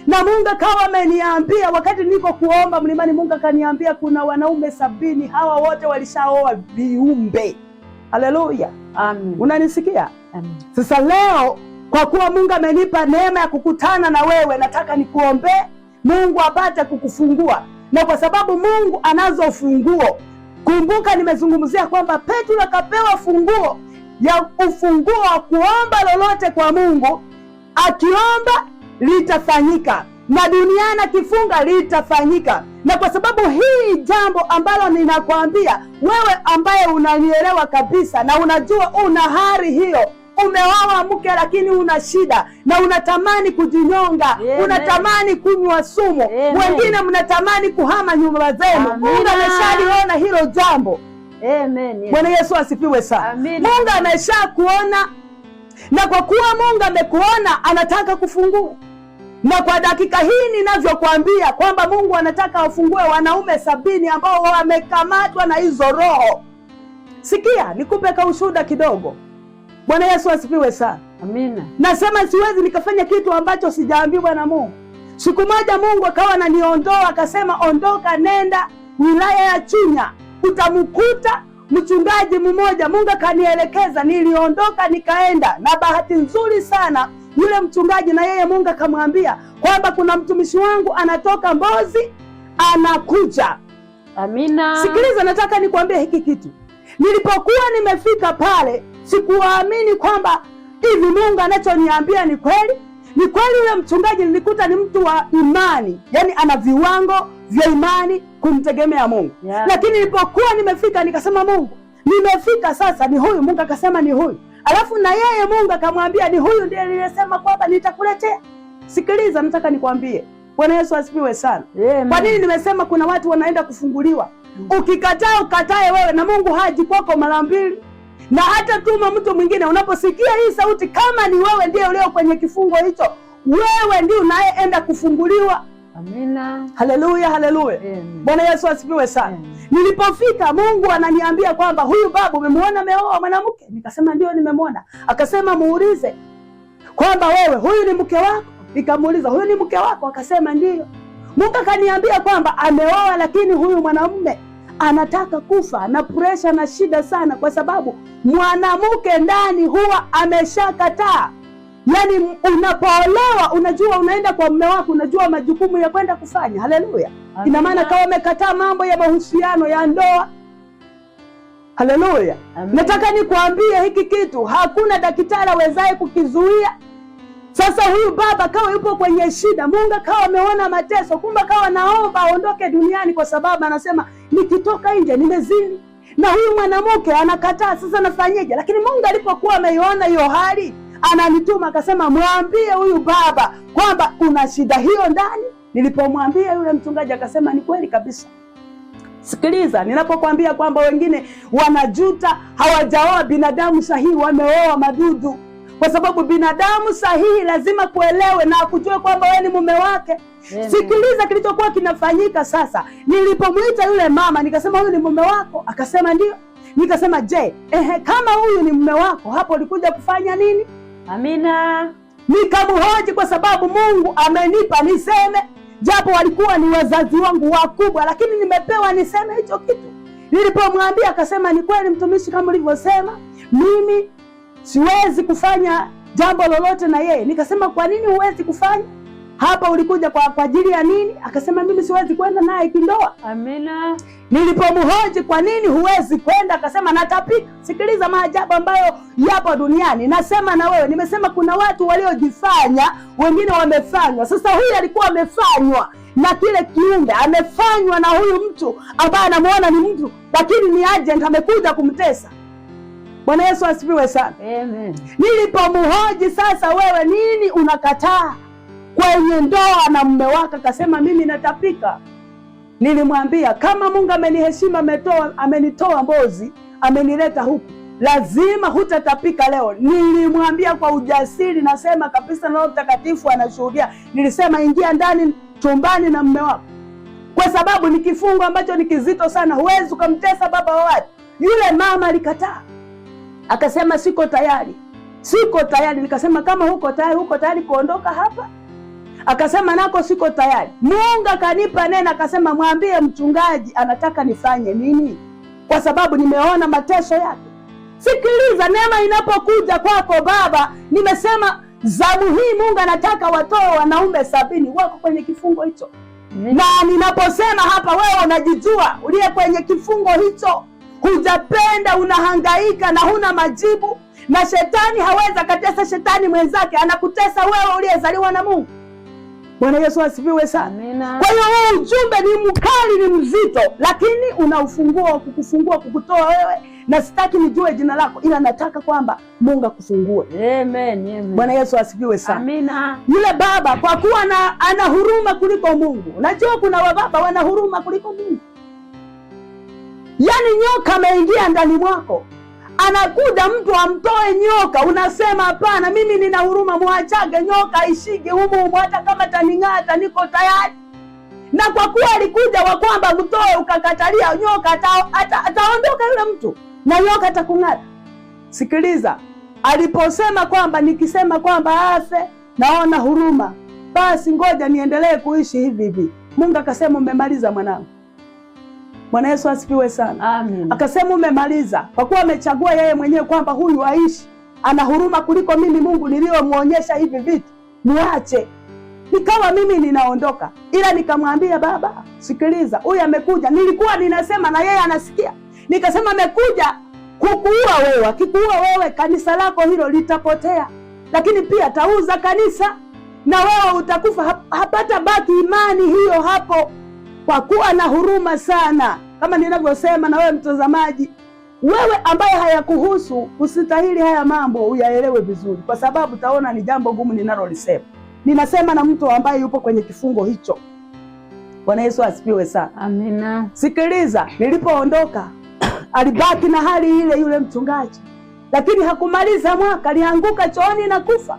Na Mungu akawa ameniambia wakati niko kuomba mlimani, Mungu akaniambia kuna wanaume 70 hawa wote walishaoa viumbe. Haleluya. Amen. Unanisikia? Amen. Sasa leo kwa kuwa Mungu amenipa neema ya kukutana na wewe, nataka nikuombee Mungu apate kukufungua. Na kwa sababu Mungu anazo funguo, kumbuka nimezungumzia kwamba Petro akapewa funguo ya ufunguo wa kuomba lolote kwa Mungu. Akiomba litafanyika, na duniani akifunga litafanyika. Na kwa sababu hii jambo ambalo ninakwambia wewe, ambaye unanielewa kabisa na unajua una hali hiyo, umeoa mke lakini una shida na unatamani kujinyonga, unatamani kunywa sumu, wengine mnatamani kuhama nyumba zenu. Mungu ameshaliona hilo jambo. Amen. Bwana Yesu asifiwe sana. Mungu ameshakuona, na kwa kuwa Mungu amekuona anataka kufungua. Na kwa dakika hii ninavyokuambia kwamba Mungu anataka afungue wanaume 70 ambao wamekamatwa na hizo roho. Sikia, nikupe ushuhuda kidogo. Bwana Yesu asifiwe sana. Amina. Nasema siwezi nikafanya kitu ambacho sijaambiwa na Mungu. Siku moja Mungu akawa ananiondoa, akasema ondoka, nenda wilaya ya Chunya, utamkuta mchungaji mmoja. Mungu akanielekeza, niliondoka nikaenda, na bahati nzuri sana yule mchungaji na yeye Mungu akamwambia kwamba kuna mtumishi wangu anatoka Mbozi anakuja. Amina. Sikiliza, nataka nikwambie hiki kitu. Nilipokuwa nimefika pale, sikuamini kwamba hivi Mungu anachoniambia ni kweli. Ni kweli yule mchungaji nilikuta ni mtu wa imani, yani ana viwango vya imani kumtegemea Mungu. Lakini nilipokuwa nimefika nikasema Mungu, nimefika sasa, ni huyu. Mungu akasema ni huyu. Alafu na yeye Mungu akamwambia ni huyu ndiye nilisema kwamba nitakuletea. Sikiliza, nataka nikwambie. Bwana Yesu asifiwe sana. Kwa nini nimesema kuna watu wanaenda kufunguliwa? Ukikataa ukatae wewe, na Mungu haji kwako mara mbili. Na hata tuma mtu mwingine. Unaposikia hii sauti, kama ni wewe ndiye ulio kwenye kifungo hicho, wewe ndiye unayeenda kufunguliwa. Amina. Haleluya, haleluya. Bwana Yesu asifiwe sana. Nilipofika Mungu ananiambia kwamba huyu babu umemwona ameoa mwanamke? Nikasema ndio nimemwona. Akasema muulize kwamba wewe huyu ni mke wako? Nikamuuliza huyu ni mke wako? Akasema ndio. Mungu akaniambia kwamba ameoa, lakini huyu mwanamume anataka kufa na pressure na shida sana, kwa sababu mwanamke ndani huwa ameshakataa. Yani unapoolewa unajua unaenda kwa mume wako, unajua majukumu ya kwenda kufanya. Haleluya. Ina maana kama umekataa mambo ya mahusiano ya ndoa. Haleluya. Nataka nikuambie hiki kitu, hakuna daktari awezaye kukizuia. Sasa huyu baba kawa yupo kwenye shida, Mungu kawa ameona mateso, kumbe kawa naomba aondoke duniani kwa sababu anasema nikitoka nje nimezini. Na huyu mwanamke anakataa, sasa nafanyeje? Lakini Mungu alipokuwa ameiona hiyo hali, ananituma akasema mwambie huyu baba kwamba kuna shida hiyo ndani. Nilipomwambia yule mchungaji akasema ni kweli kabisa. Sikiliza, ninapokuambia kwamba wengine wanajuta hawajaoa binadamu sahihi, wameoa madudu. Kwa sababu binadamu sahihi lazima kuelewe na kujua kwamba wewe ni mume wake. Sikiliza kilichokuwa kinafanyika sasa. Nilipomwita yule mama nikasema huyu ni mume wako? Akasema ndio. Nikasema je, kama huyu ni mume wako, hapo ulikuja kufanya nini? Amina. Nikamhoji kwa sababu Mungu amenipa niseme, japo walikuwa ni wazazi wangu wakubwa, lakini nimepewa niseme hicho kitu. Nilipomwambia akasema ni kweli mtumishi, kama ulivyosema, mimi siwezi kufanya jambo lolote na yeye. Nikasema kwa nini huwezi kufanya? Hapa ulikuja kwa ajili ya nini? Akasema mimi siwezi kwenda naye kindoa. Amina. Nilipomhoji kwa nini huwezi kwenda, akasema natapika. Sikiliza maajabu ambayo yapo duniani. Nasema na wewe, nimesema kuna watu waliojifanya, wengine wamefanywa. Sasa huyu alikuwa amefanywa na kile kiumbe, amefanywa na huyu mtu ambaye anamuona ni mtu, lakini ni agent, amekuja kumtesa. Bwana Yesu asifiwe sana. Amen. Nilipomhoji sasa, wewe nini unakataa kwenye ndoa na mume wako? Akasema mimi natapika. Nilimwambia kama Mungu ameniheshima, amenitoa Mbozi, amenileta huku, lazima hutatapika leo. Nilimwambia kwa ujasiri, nasema kabisa, na Roho Mtakatifu anashuhudia. Nilisema ingia ndani chumbani na mume wako, kwa sababu ni kifungo ambacho ni kizito sana, huwezi ukamtesa baba wa watu. Yule mama alikataa. Akasema siko tayari. Siko tayari. Nikasema kama huko tayari kuondoka hapa? Akasema nako siko tayari. Mungu akanipa neno, akasema mwambie mchungaji anataka nifanye nini, kwa sababu nimeona mateso yake. Sikiliza, neema inapokuja kwako baba, nimesema zamu hii Mungu anataka watoe wanaume 70 wako kwenye kifungo hicho. Na ninaposema hapa, wewe unajijua uliye kwenye kifungo hicho, hujapenda, unahangaika na huna majibu, na shetani hawezi akatesa shetani mwenzake, anakutesa wewe uliyezaliwa na Mungu. Bwana Yesu asifiwe sana. Amina. Kwa hiyo huu ujumbe ni mkali, ni mzito, lakini una ufunguo wa kukufungua, kukutoa wewe, na sitaki nijue jina lako, ila nataka kwamba Mungu akufungue. Amen. Bwana Yesu asifiwe sana. Amina. Yule baba kwa kuwa ana huruma kuliko Mungu. Unajua kuna wababa wana huruma kuliko Mungu. Yaani nyoka ameingia ndani mwako, anakuja mtu amtoe nyoka, unasema hapana, mimi nina huruma, muachage nyoka aishige humu, hata kama taning'ata niko tayari. Na kwa kuwa alikuja wa kwamba mtoe, ukakatalia, nyoka ataondoka yule mtu na nyoka atakung'ata. Sikiliza, aliposema kwamba nikisema kwamba afe naona huruma, basi ngoja niendelee kuishi hivi hivi, Mungu akasema umemaliza mwanangu. Bwana Yesu asifiwe sana. Amen. Akasema umemaliza, kwa kuwa amechagua yeye mwenyewe kwamba huyu aishi, ana huruma kuliko mimi Mungu niliyomuonyesha hivi vitu, niache. Nikawa mimi ninaondoka, ila nikamwambia baba, sikiliza, huyu amekuja. Nilikuwa ninasema na yeye anasikia. Nikasema amekuja kukuua wewe. Akikuua wewe, kanisa lako hilo litapotea, lakini pia tauza kanisa na wewe utakufa. Hapata baki imani hiyo hapo, kwa kuwa na huruma sana. Kama ninavyosema, na wewe mtazamaji, wewe ambaye hayakuhusu, usitahili haya mambo uyaelewe vizuri, kwa sababu taona ni jambo gumu ninalolisema. Ninasema na mtu ambaye yupo kwenye kifungo hicho. Bwana Yesu asifiwe sana. Amina. Sikiliza, nilipoondoka alibaki na hali ile yule mchungaji, lakini hakumaliza mwaka, alianguka chooni na kufa.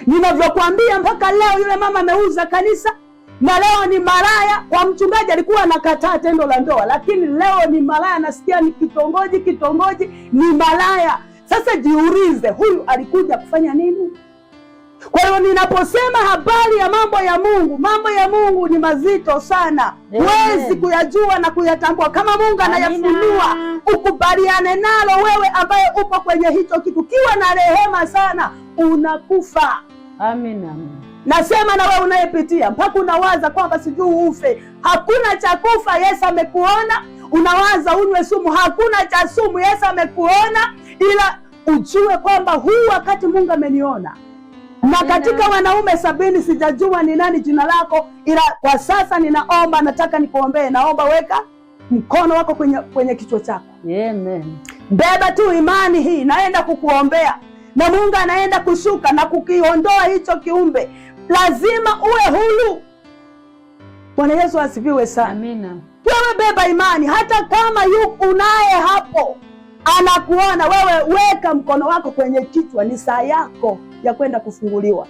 Ninavyokuambia mpaka leo yule mama ameuza kanisa, na leo ni malaya. Kwa mchungaji alikuwa anakataa tendo la ndoa, lakini leo ni malaya. Nasikia ni kitongoji ni malaya. Sasa jiulize, huyu alikuja kufanya nini? Kwa hiyo ninaposema habari ya mambo ya Mungu ni mazito sana. Huwezi kuyajua na kuyatambua kama Mungu anayafunua. Ukubaliane nalo wewe ambaye upo kwenye hicho kitu. Kiwa na rehema sana, unakufa. Amina. Nasema na wewe unayepitia mpaka unawaza kwamba sijui ufe. Hakuna cha kufa, Yesu amekuona. Unawaza unywe sumu, hakuna cha sumu, Yesu amekuona. Ila ujue kwamba huu wakati Mungu ameniona. Na katika wanaume 70 sijajua ni nani jina lako, ila kwa sasa ninaomba, nataka nikuombee. Naomba weka mkono wako kwenye kichwa chako. Amen. Beba tu imani hii, naenda kukuombea na Mungu anaenda kushuka na kukiondoa hicho kiumbe. Lazima uwe huru. Bwana Yesu asifiwe sana. Amina. Wewe beba imani, hata kama unaye hapo anakuona wewe, weka mkono wako kwenye kichwa. Ni saa yako ya kwenda kufunguliwa.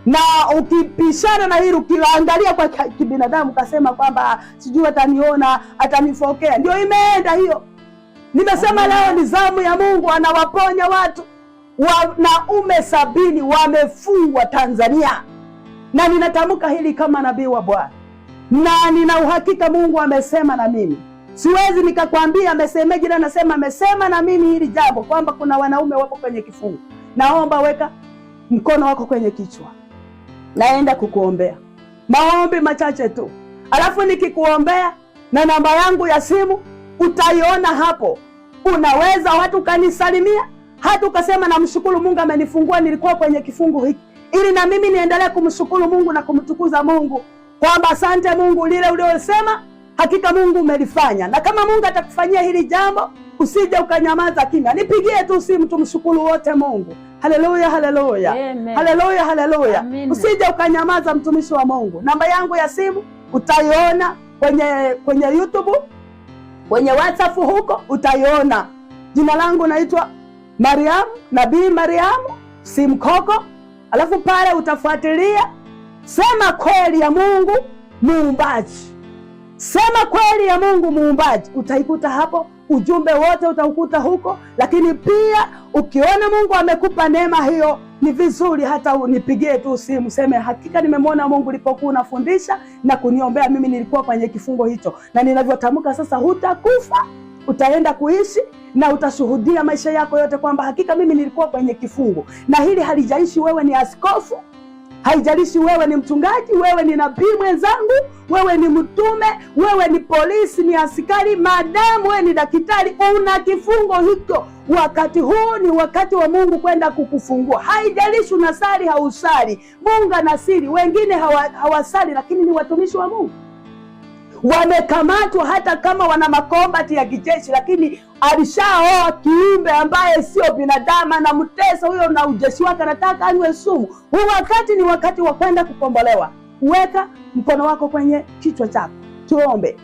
Na ukipishana na hili, ukiangalia kwa kibinadamu, kasema kwamba sijui ataniona, atanifokea, ndio imeenda hiyo. Nimesema leo ni zamu ya Mungu, anawaponya watu. Wanaume 70 wamefungwa Tanzania, na ninatamka hili kama nabii wa Bwana, na nina uhakika Mungu amesema na mimi. Siwezi nikakwambia amesemeje, na nasema amesema na mimi hili jambo kwamba kuna wanaume wapo kwenye kifungo. Naomba weka mkono wako kwenye kichwa, naenda kukuombea maombi machache tu, alafu nikikuombea na namba yangu ya simu utaiona hapo. Unaweza watu kanisalimia, hata ukasema namshukuru Mungu amenifungua, nilikuwa kwenye kifungo hiki, ili na mimi niendelee kumshukuru Mungu na kumtukuza Mungu kwamba asante Mungu, lile uliosema hakika Mungu umelifanya. Na kama Mungu atakufanyia hili jambo, usije ukanyamaza kimya. Nipigie tu simu, tumshukuru wote Mungu. Haleluya, haleluya. Haleluya, haleluya. Usije ukanyamaza, mtumishi wa Mungu. Namba yangu ya simu utaiona kwenye YouTube, kwenye WhatsApp huko utaiona. Jina langu naitwa Mariamu, Nabii Mariamu Simkoko. Alafu pale utafuatilia sema kweli ya Mungu muumbaji. Sema kweli ya Mungu muumbaji, utaikuta hapo. Ujumbe wote utaukuta huko. Lakini pia ukiona Mungu amekupa neema hiyo, ni vizuri hata unipigie tu simu seme hakika nimemwona Mungu ulipokuwa unafundisha na kuniombea, mimi nilikuwa kwenye kifungo hicho, na ninavyotamka sasa hutakufa, utaenda kuishi na utashuhudia maisha yako yote kwamba hakika mimi nilikuwa kwenye kifungo. Na hili halijalishi wewe ni askofu, haijalishi wewe ni mchungaji, wewe ni nabii mwenzangu, wewe ni mtume, wewe ni polisi, ni askari, maadamu wewe ni daktari, una kifungo hicho, wakati huu ni wakati wa Mungu kwenda kukufungua. Haijalishi unasali hausali, Mungu anasiri. Wengine hawasali lakini ni watumishi wa Mungu, wamekamatwa hata kama wana makombati ya kijeshi, lakini alishaoa kiumbe ambaye sio binadamu, na mtesa huyo na ujeshi wake anataka anywe sumu. Huu wakati ni wakati wa kwenda kukombolewa. Weka mkono wako kwenye kichwa chako, tuombe.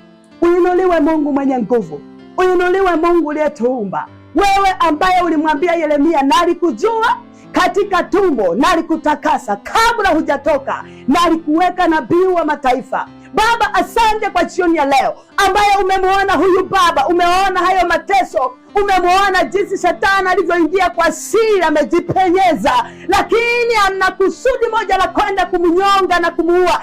Uinuliwe Mungu mwenye nguvu, uinuliwe Mungu uliyetuumba. Wewe ambaye ulimwambia Yeremia, nalikujua katika tumbo, nalikutakasa kabla hujatoka, nalikuweka nabii wa mataifa. Baba, asante kwa jioni ya leo ambaye umemwona huyu baba, umeona hayo mateso, umemwona jinsi shetani alivyoingia kwa siri, amejipenyeza, lakini ana kusudi moja la kwenda kumnyonga na kumuua,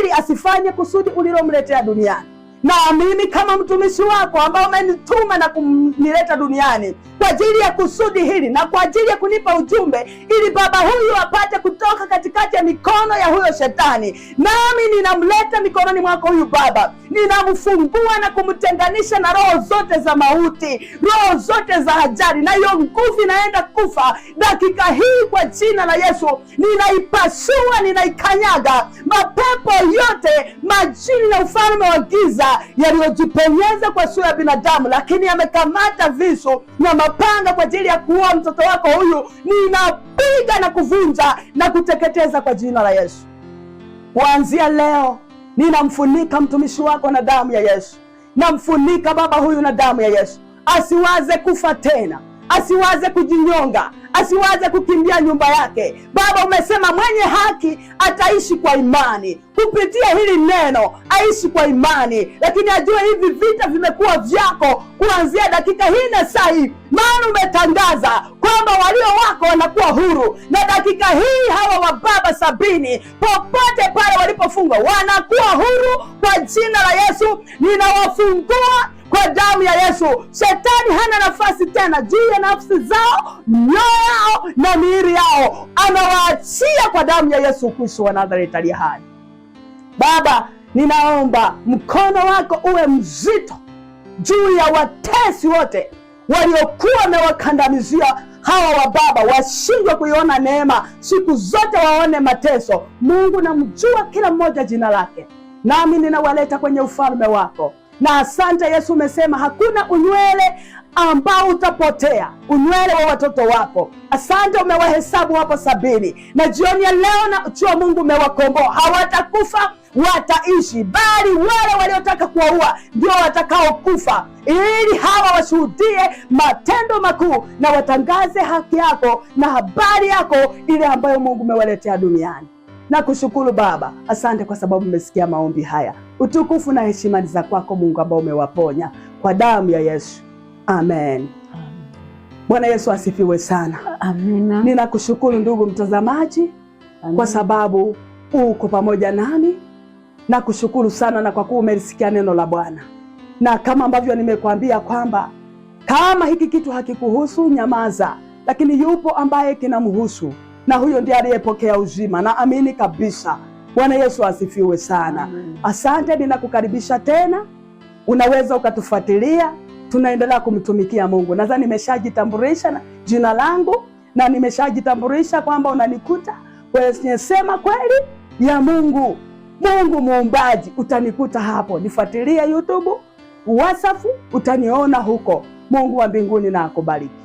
ili asifanye kusudi ulilomletea duniani. Na mimi kama mtumishi wako ambao umenituma na kunileta duniani kwa ajili ya kusudi hili na kwa ajili ya kunipa ujumbe, ili baba huyu apate kutoka katikati ya mikono ya huyo shetani, nami ninamleta mikononi mwako huyu baba, ninamfungua na kumtenganisha na roho zote za mauti, roho zote za ajali, na hiyo nguvu inaenda kufa dakika hii kwa jina la Yesu. Ninaipasua, ninaikanyaga mapepo yote, majini na ufalme wa giza yaliyojipenyeza kwa sura ya binadamu, lakini yamekamata visu na mapanga kwa ajili ya kuua mtoto wako huyu. Ninapiga na kuvunja na kuteketeza kwa jina la Yesu. Kuanzia leo ninamfunika mtumishi wako na damu ya Yesu. Namfunika baba huyu na damu ya Yesu. Asiwaze kufa tena, asiwaze kujinyonga, asiwaze kukimbia nyumba yake. Baba, umesema mwenye haki ataishi kwa imani. Kupitia hili neno aishi kwa imani, lakini ajue hivi vita vimekuwa vyako kuanzia dakika hii na saa hii, maana umetangaza kwamba walio wako wanakuwa huru. Na dakika hii hawa wababa 70 popote pale walipofungwa wanakuwa huru kwa jina la Yesu. Ninawafungua kwa damu ya Yesu. Shetani hana nafasi tena juu ya nafsi zao, mioyo yao na miili yao. Anawaachia kwa damu ya Yesu Kristo wa Nazareti aliye hai. Baba, ninaomba mkono wako uwe mzito juu ya watesi wote waliokuwa wamewakandamizia hawa wababa, washindwe kuiona neema, siku zote waone mateso. Mungu, namjua kila mmoja jina lake, nami ninawaleta kwenye ufalme wako. Na asante Yesu, umesema hakuna unywele ambao utapotea, unywele wa watoto wako. Asante, umewahesabu hapo 70, na jioni ya leo na jua Mungu umewakomboa. Hawatakufa, wataishi, bali wale waliotaka kuwaua ndio watakaokufa, ili hawa washuhudie matendo makuu na watangaze haki yako na habari yako ile ambayo Mungu umewaletea duniani. Na kushukuru Baba, asante kwa sababu umesikia maombi haya. Utukufu na heshima ni za kwako Mungu ambao umewaponya kwa damu ya Yesu. Amen. Bwana Yesu asifiwe sana. Amina. Ninakushukuru ndugu mtazamaji, kwa sababu uko pamoja nami. Nakushukuru sana na kwa kuwa umelisikia neno la Bwana. Na kama ambavyo nimekuambia kwamba kama hiki kitu hakikuhusu, nyamaza, lakini yupo ambaye kinamhusu, na huyo ndiye aliyepokea uzima. Na amini kabisa. Bwana Yesu asifiwe sana. Amen. Asante, ninakukaribisha tena. Unaweza ukatufuatilia, tunaendelea kumtumikia Mungu. Nadhani nimeshajitambulisha na jina langu, na nimeshajitambulisha kwamba unanikuta kwenye Sema Kweli ya Mungu, Mungu Muumbaji. Utanikuta hapo. Nifuatilie YouTube, WhatsApp, utaniona huko. Mungu wa mbinguni na akubariki.